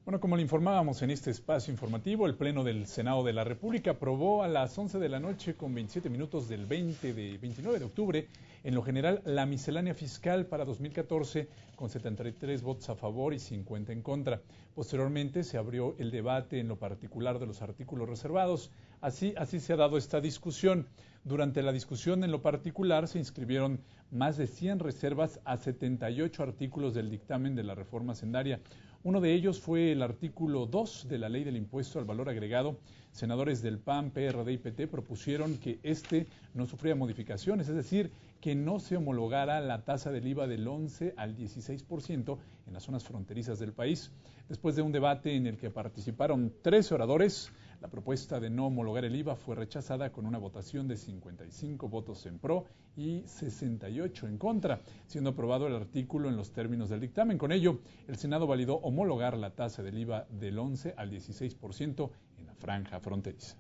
Bueno, como le informábamos en este espacio informativo, el Pleno del Senado de la República aprobó a las 11 de la noche con 27 minutos del 29 de octubre, en lo general, la miscelánea fiscal para 2014 con 73 votos a favor y 50 en contra. Posteriormente se abrió el debate en lo particular de los artículos reservados. Así se ha dado esta discusión. Durante la discusión en lo particular se inscribieron más de 100 reservas a 78 artículos del dictamen de la reforma hacendaria. Uno de ellos fue el artículo 2 de la Ley del Impuesto al Valor Agregado. Senadores del PAN, PRD y PT propusieron que este no sufriera modificaciones, es decir, que no se homologara la tasa del IVA del 11 al 16% en las zonas fronterizas del país. Después de un debate en el que participaron 13 oradores, la propuesta de no homologar el IVA fue rechazada con una votación de 55 votos en pro y 68 en contra, siendo aprobado el artículo en los términos del dictamen. Con ello, el Senado validó homologar la tasa del IVA del 11 al 16% en la franja fronteriza.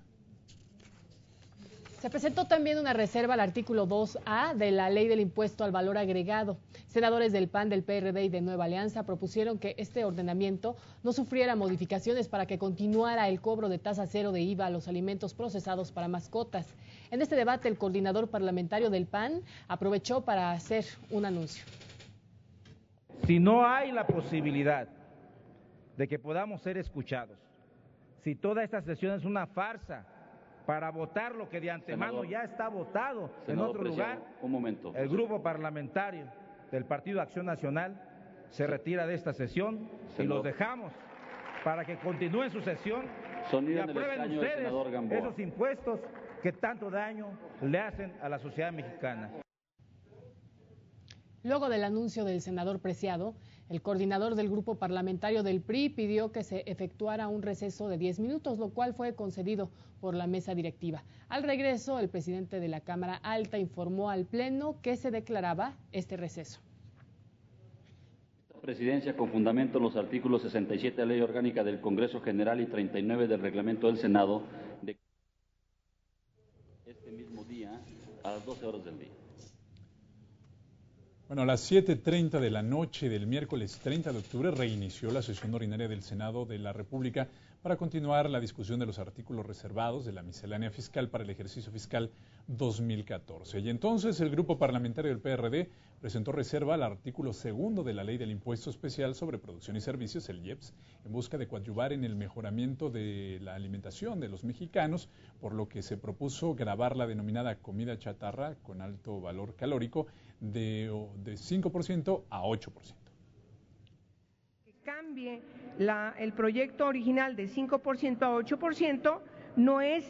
Se presentó también una reserva al artículo 2A de la Ley del Impuesto al Valor Agregado. Senadores del PAN, del PRD y de Nueva Alianza propusieron que este ordenamiento no sufriera modificaciones para que continuara el cobro de tasa cero de IVA a los alimentos procesados para mascotas. En este debate, el coordinador parlamentario del PAN aprovechó para hacer un anuncio. Si no hay la posibilidad de que podamos ser escuchados, si toda esta sesión es una farsa para votar lo que de antemano ya está votado en otro lugar, un momento. El grupo parlamentario del Partido Acción Nacional se retira de esta sesión y los dejamos para que continúen su sesión y aprueben ustedes esos impuestos que tanto daño le hacen a la sociedad mexicana. Luego del anuncio del senador Preciado, el coordinador del grupo parlamentario del PRI pidió que se efectuara un receso de 10 minutos, lo cual fue concedido por la mesa directiva. Al regreso, el presidente de la Cámara Alta informó al Pleno que se declaraba este receso. La presidencia, con fundamento en los artículos 67 de la Ley Orgánica del Congreso General y 39 del Reglamento del Senado, de este mismo día a las 12 horas del día. Bueno, a las 7:30 de la noche del miércoles 30 de octubre reinició la sesión ordinaria del Senado de la República para continuar la discusión de los artículos reservados de la miscelánea fiscal para el ejercicio fiscal 2014. Y entonces el grupo parlamentario del PRD presentó reserva al artículo 2 de la Ley del Impuesto Especial sobre Producción y Servicios, el IEPS, en busca de coadyuvar en el mejoramiento de la alimentación de los mexicanos, por lo que se propuso gravar la denominada comida chatarra con alto valor calórico de 5% a 8%. Que cambie el proyecto original de 5% a 8% no es,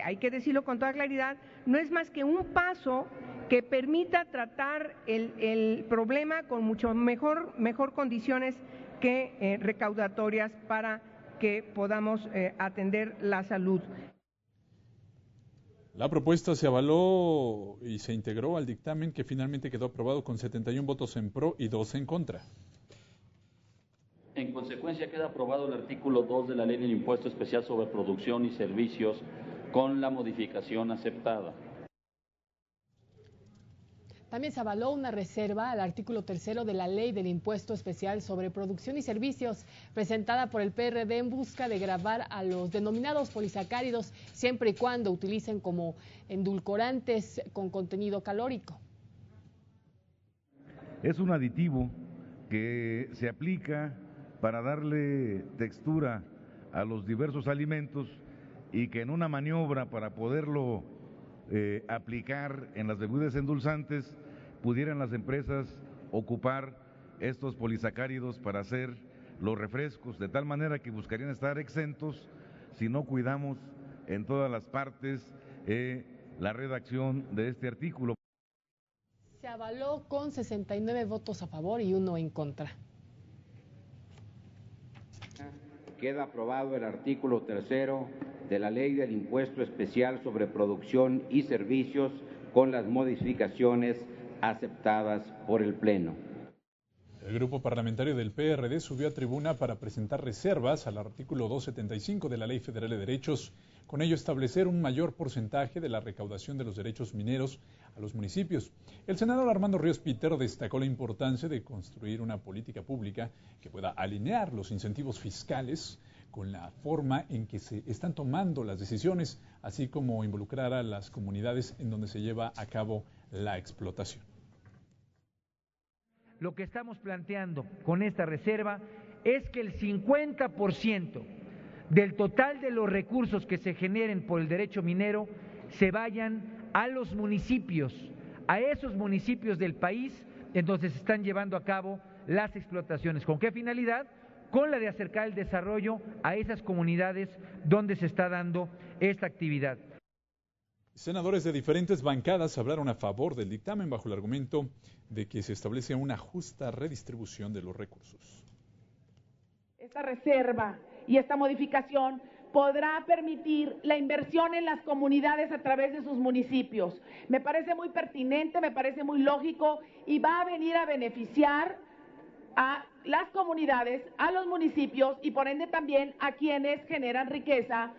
hay que decirlo con toda claridad, no es más que un paso que permita tratar el problema con mucho mejor condiciones que recaudatorias para que podamos atender la salud. La propuesta se avaló y se integró al dictamen que finalmente quedó aprobado con 71 votos en pro y 2 en contra. En consecuencia, queda aprobado el artículo 2 de la Ley del Impuesto Especial sobre Producción y Servicios con la modificación aceptada. También se avaló una reserva al artículo 3 de la Ley del Impuesto Especial sobre Producción y Servicios, presentada por el PRD en busca de gravar a los denominados polisacáridos, siempre y cuando utilicen como endulcorantes con contenido calórico. Es un aditivo que se aplica para darle textura a los diversos alimentos y que en una maniobra para poderlo aplicar en las bebidas endulzantes, pudieran las empresas ocupar estos polisacáridos para hacer los refrescos, de tal manera que buscarían estar exentos si no cuidamos en todas las partes la redacción de este artículo. Se avaló con 69 votos a favor y 1 en contra. Queda aprobado el artículo 3 de la Ley del Impuesto Especial sobre Producción y Servicios con las modificaciones aceptadas por el Pleno. El grupo parlamentario del PRD subió a tribuna para presentar reservas al artículo 275 de la Ley Federal de Derechos con ello establecer un mayor porcentaje de la recaudación de los derechos mineros a los municipios. El senador Armando Ríos Peter destacó la importancia de construir una política pública que pueda alinear los incentivos fiscales con la forma en que se están tomando las decisiones, así como involucrar a las comunidades en donde se lleva a cabo la explotación. Lo que estamos planteando con esta reserva es que el 50% del total de los recursos que se generen por el derecho minero se vayan a los municipios, a esos municipios del país en donde se están llevando a cabo las explotaciones. ¿Con qué finalidad? Con la de acercar el desarrollo a esas comunidades donde se está dando esta actividad. Senadores de diferentes bancadas hablaron a favor del dictamen bajo el argumento de que se establece una justa redistribución de los recursos. Esta reserva y esta modificación podrá permitir la inversión en las comunidades a través de sus municipios. Me parece muy pertinente, me parece muy lógico y va a venir a beneficiar a las comunidades, a los municipios y por ende también a quienes generan riqueza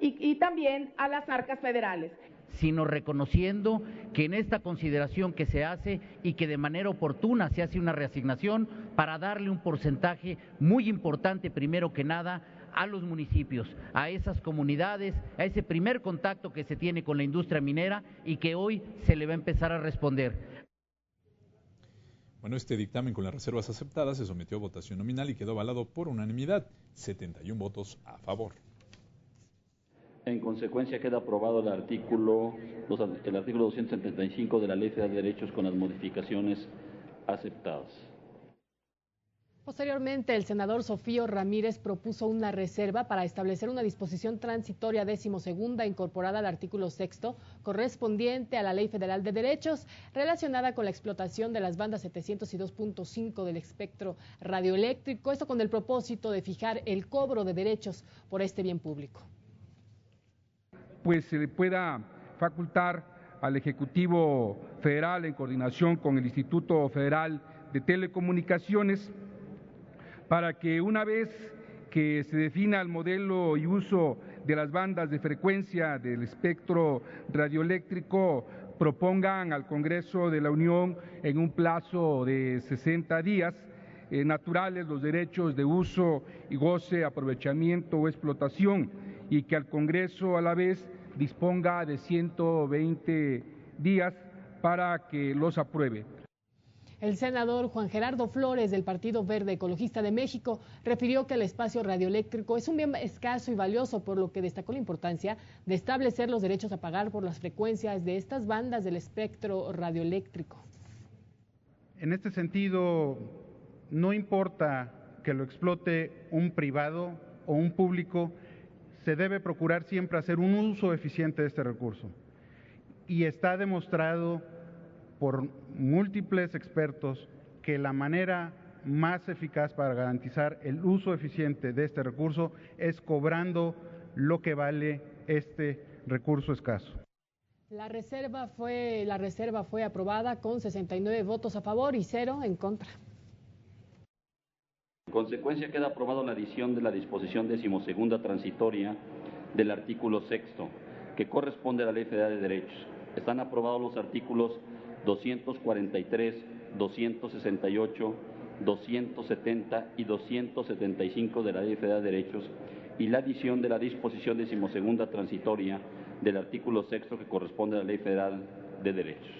y también a las arcas federales. Sino reconociendo que en esta consideración que se hace y que de manera oportuna se hace una reasignación para darle un porcentaje muy importante, primero que nada, a los municipios, a esas comunidades, a ese primer contacto que se tiene con la industria minera y que hoy se le va a empezar a responder. Bueno, este dictamen con las reservas aceptadas se sometió a votación nominal y quedó avalado por unanimidad, 71 votos a favor. En consecuencia, queda aprobado el artículo 275 de la Ley Federal de Derechos con las modificaciones aceptadas. Posteriormente, el senador Sofío Ramírez propuso una reserva para establecer una disposición transitoria 12ª incorporada al artículo 6º correspondiente a la Ley Federal de Derechos relacionada con la explotación de las bandas 702.5 del espectro radioeléctrico, esto con el propósito de fijar el cobro de derechos por este bien público. Pues se le pueda facultar al Ejecutivo Federal en coordinación con el Instituto Federal de Telecomunicaciones para que una vez que se defina el modelo y uso de las bandas de frecuencia del espectro radioeléctrico, propongan al Congreso de la Unión en un plazo de 60 días naturales los derechos de uso y goce, aprovechamiento o explotación, y que al Congreso a la vez disponga de 120 días para que los apruebe. El senador Juan Gerardo Flores, del Partido Verde Ecologista de México, refirió que el espacio radioeléctrico es un bien escaso y valioso, por lo que destacó la importancia de establecer los derechos a pagar por las frecuencias de estas bandas del espectro radioeléctrico. En este sentido, no importa que lo explote un privado o un público, se debe procurar siempre hacer un uso eficiente de este recurso. Y está demostrado por múltiples expertos que la manera más eficaz para garantizar el uso eficiente de este recurso es cobrando lo que vale este recurso escaso. La reserva fue aprobada con 69 votos a favor y 0 en contra. En consecuencia, queda aprobado la adición de la disposición 12ª transitoria del artículo 6º, que corresponde a la Ley Federal de Derechos. Están aprobados los artículos 243, 268, 270 y 275 de la Ley Federal de Derechos y la adición de la disposición 12ª transitoria del artículo 6º que corresponde a la Ley Federal de Derechos.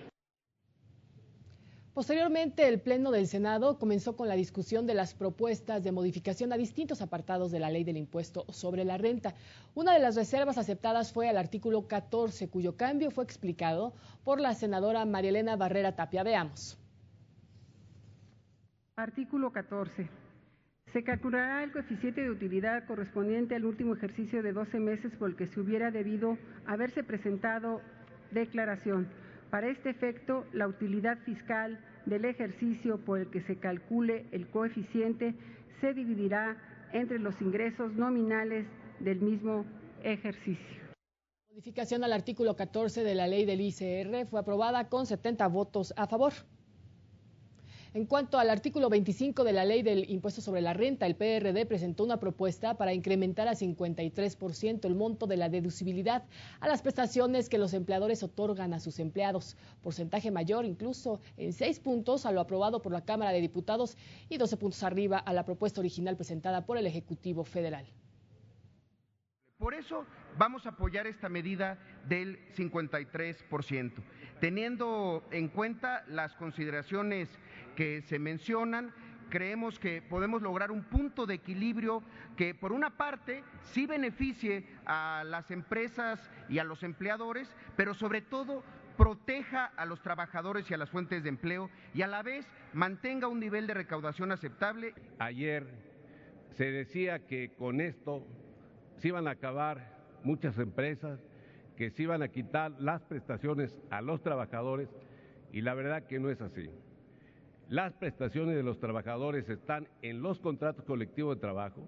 Posteriormente, el Pleno del Senado comenzó con la discusión de las propuestas de modificación a distintos apartados de la Ley del Impuesto sobre la Renta. Una de las reservas aceptadas fue al artículo 14, cuyo cambio fue explicado por la senadora María Elena Barrera Tapia. Veamos. Artículo 14. Se calculará el coeficiente de utilidad correspondiente al último ejercicio de 12 meses por el que se hubiera debido haberse presentado declaración. Para este efecto, la utilidad fiscal del ejercicio por el que se calcule el coeficiente se dividirá entre los ingresos nominales del mismo ejercicio. La modificación al artículo 14 de la ley del ICR fue aprobada con 70 votos a favor. En cuanto al artículo 25 de la Ley del Impuesto sobre la Renta, el PRD presentó una propuesta para incrementar a 53% el monto de la deducibilidad a las prestaciones que los empleadores otorgan a sus empleados, porcentaje mayor incluso en 6 puntos a lo aprobado por la Cámara de Diputados y 12 puntos arriba a la propuesta original presentada por el Ejecutivo Federal. Por eso vamos a apoyar esta medida del 53%, teniendo en cuenta las consideraciones que se mencionan. Creemos que podemos lograr un punto de equilibrio que, por una parte, sí beneficie a las empresas y a los empleadores, pero sobre todo proteja a los trabajadores y a las fuentes de empleo y a la vez mantenga un nivel de recaudación aceptable. Ayer se decía que con esto se iban a acabar muchas empresas, que se iban a quitar las prestaciones a los trabajadores, y la verdad que no es así. Las prestaciones de los trabajadores están en los contratos colectivos de trabajo.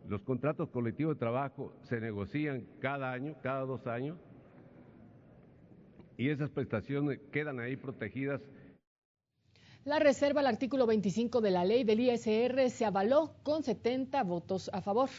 Los contratos colectivos de trabajo se negocian cada año, cada 2 años, y esas prestaciones quedan ahí protegidas. La reserva al artículo 25 de la ley del ISR se avaló con 70 votos a favor.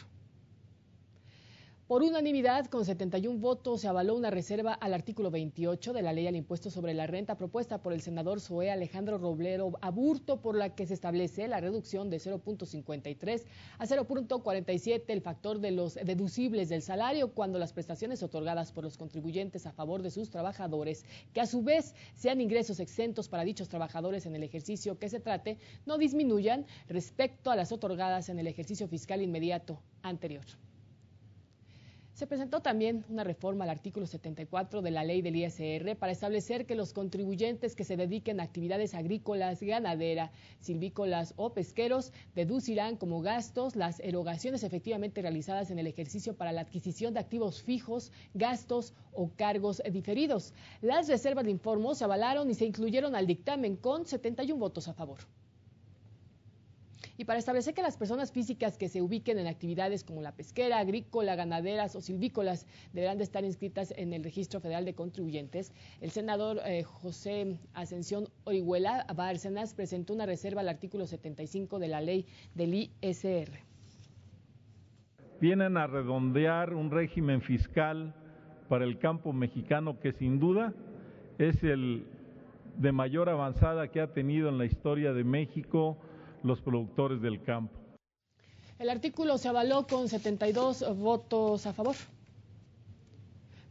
Por unanimidad, con 71 votos, se avaló una reserva al artículo 28 de la Ley al Impuesto sobre la Renta propuesta por el senador Zoé Alejandro Robledo Aburto, por la que se establece la reducción de 0.53 a 0.47 el factor de los deducibles del salario cuando las prestaciones otorgadas por los contribuyentes a favor de sus trabajadores, que a su vez sean ingresos exentos para dichos trabajadores en el ejercicio que se trate, no disminuyan respecto a las otorgadas en el ejercicio fiscal inmediato anterior. Se presentó también una reforma al artículo 74 de la ley del ISR para establecer que los contribuyentes que se dediquen a actividades agrícolas, ganaderas, silvícolas o pesqueros deducirán como gastos las erogaciones efectivamente realizadas en el ejercicio para la adquisición de activos fijos, gastos o cargos diferidos. Las reservas de informes se avalaron y se incluyeron al dictamen con 71 votos a favor. Y para establecer que las personas físicas que se ubiquen en actividades como la pesquera, agrícola, ganaderas o silvícolas deberán de estar inscritas en el Registro Federal de Contribuyentes, el senador José Ascensión Orihuela Bárcenas presentó una reserva al artículo 75 de la ley del ISR. Vienen a redondear un régimen fiscal para el campo mexicano que sin duda es el de mayor avanzada que ha tenido en la historia de México los productores del campo. El artículo se avaló con 72 votos a favor.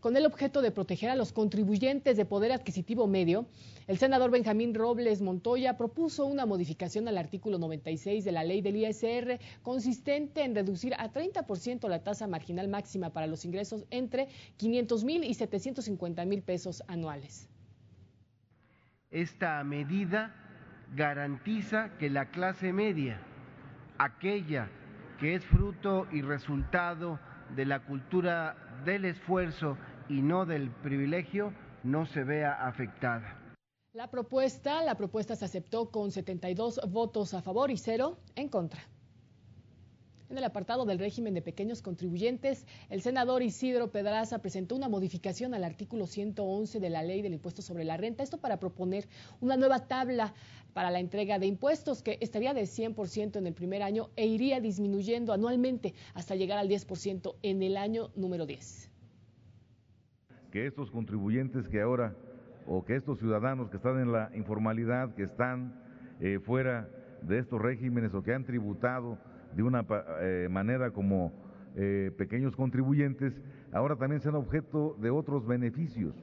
Con el objeto de proteger a los contribuyentes de poder adquisitivo medio, el senador Benjamín Robles Montoya propuso una modificación al artículo 96 de la ley del ISR consistente en reducir a 30% la tasa marginal máxima para los ingresos entre 500,000 y 750,000 pesos anuales. Esta medida garantiza que la clase media, aquella que es fruto y resultado de la cultura del esfuerzo y no del privilegio, no se vea afectada. La propuesta se aceptó con 72 votos a favor y 0 en contra. En el apartado del régimen de pequeños contribuyentes, el senador Isidro Pedraza presentó una modificación al artículo 111 de la Ley del Impuesto sobre la Renta, esto para proponer una nueva tabla para la entrega de impuestos que estaría de 100% en el primer año e iría disminuyendo anualmente hasta llegar al 10% en el año número 10. Que estos contribuyentes que ahora, o que estos ciudadanos que están en la informalidad, que están fuera de estos regímenes o que han tributado de una manera como pequeños contribuyentes, ahora también sean objeto de otros beneficios,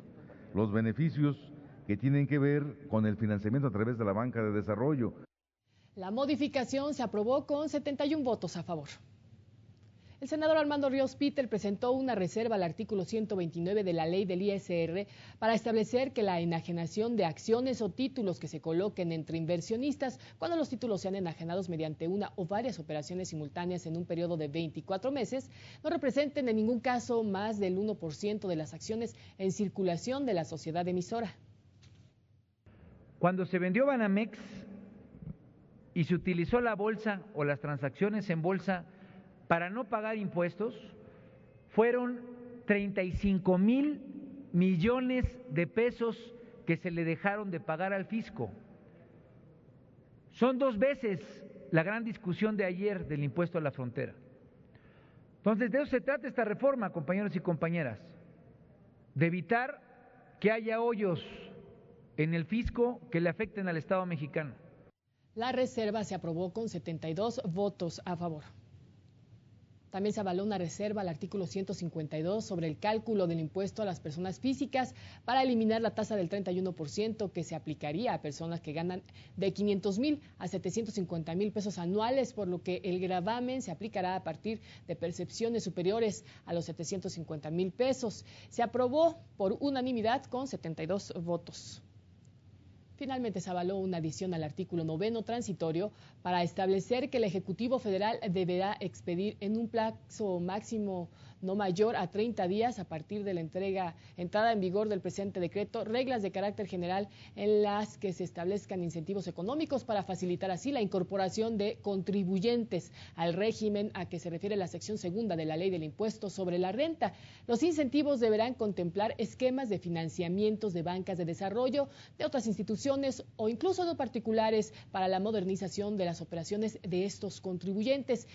los beneficios que tienen que ver con el financiamiento a través de la banca de desarrollo. La modificación se aprobó con 71 votos a favor. El senador Armando Ríos Peter presentó una reserva al artículo 129 de la ley del ISR para establecer que la enajenación de acciones o títulos que se coloquen entre inversionistas, cuando los títulos sean enajenados mediante una o varias operaciones simultáneas en un periodo de 24 meses, no representen en ningún caso más del 1% de las acciones en circulación de la sociedad emisora. Cuando se vendió Banamex y se utilizó la bolsa o las transacciones en bolsa para no pagar impuestos, fueron 35,000 millones de pesos que se le dejaron de pagar al fisco. Son 2 veces la gran discusión de ayer del impuesto a la frontera. Entonces, de eso se trata esta reforma, compañeros y compañeras, de evitar que haya hoyos en el fisco que le afecten al Estado mexicano. La reserva se aprobó con 72 votos a favor. También se avaló una reserva al artículo 152 sobre el cálculo del impuesto a las personas físicas para eliminar la tasa del 31% que se aplicaría a personas que ganan de 500,000 a 750,000 pesos anuales, por lo que el gravamen se aplicará a partir de percepciones superiores a los 750,000 pesos. Se aprobó por unanimidad con 72 votos. Finalmente se avaló una adición al artículo 9º transitorio para establecer que el Ejecutivo Federal deberá expedir en un plazo máximo no mayor a 30 días a partir de la entrada en vigor del presente decreto, reglas de carácter general en las que se establezcan incentivos económicos para facilitar así la incorporación de contribuyentes al régimen a que se refiere la sección segunda de la Ley del Impuesto sobre la Renta. Los incentivos deberán contemplar esquemas de financiamientos de bancas de desarrollo, de otras instituciones o incluso de particulares para la modernización de las operaciones de estos contribuyentes,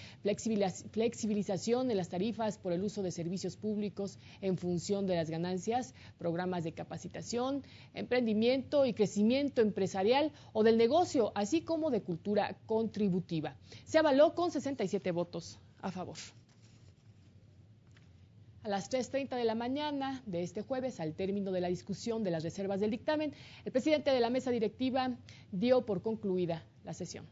flexibilización en las tarifas por el uso de servicios públicos en función de las ganancias, programas de capacitación, emprendimiento y crecimiento empresarial o del negocio, así como de cultura contributiva. Se avaló con 67 votos a favor. A las 3:30 de la mañana de este jueves, al término de la discusión de las reservas del dictamen, el presidente de la mesa directiva dio por concluida la sesión.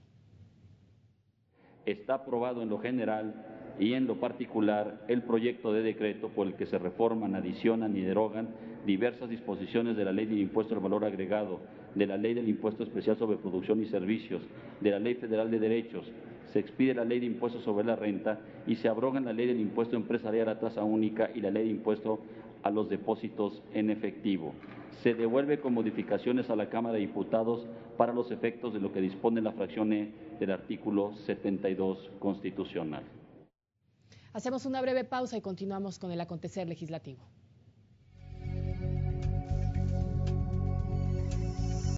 Está aprobado en lo general y en lo particular el proyecto de decreto por el que se reforman, adicionan y derogan diversas disposiciones de la Ley del Impuesto al Valor Agregado, de la Ley del Impuesto Especial sobre Producción y Servicios, de la Ley Federal de Derechos, se expide la Ley de Impuesto sobre la Renta y se abrogan la Ley del Impuesto Empresarial a tasa única y la Ley de Impuesto a los depósitos en efectivo. Se devuelve con modificaciones a la Cámara de Diputados para los efectos de lo que dispone la fracción E del artículo 72 constitucional. Hacemos una breve pausa y continuamos con el acontecer legislativo.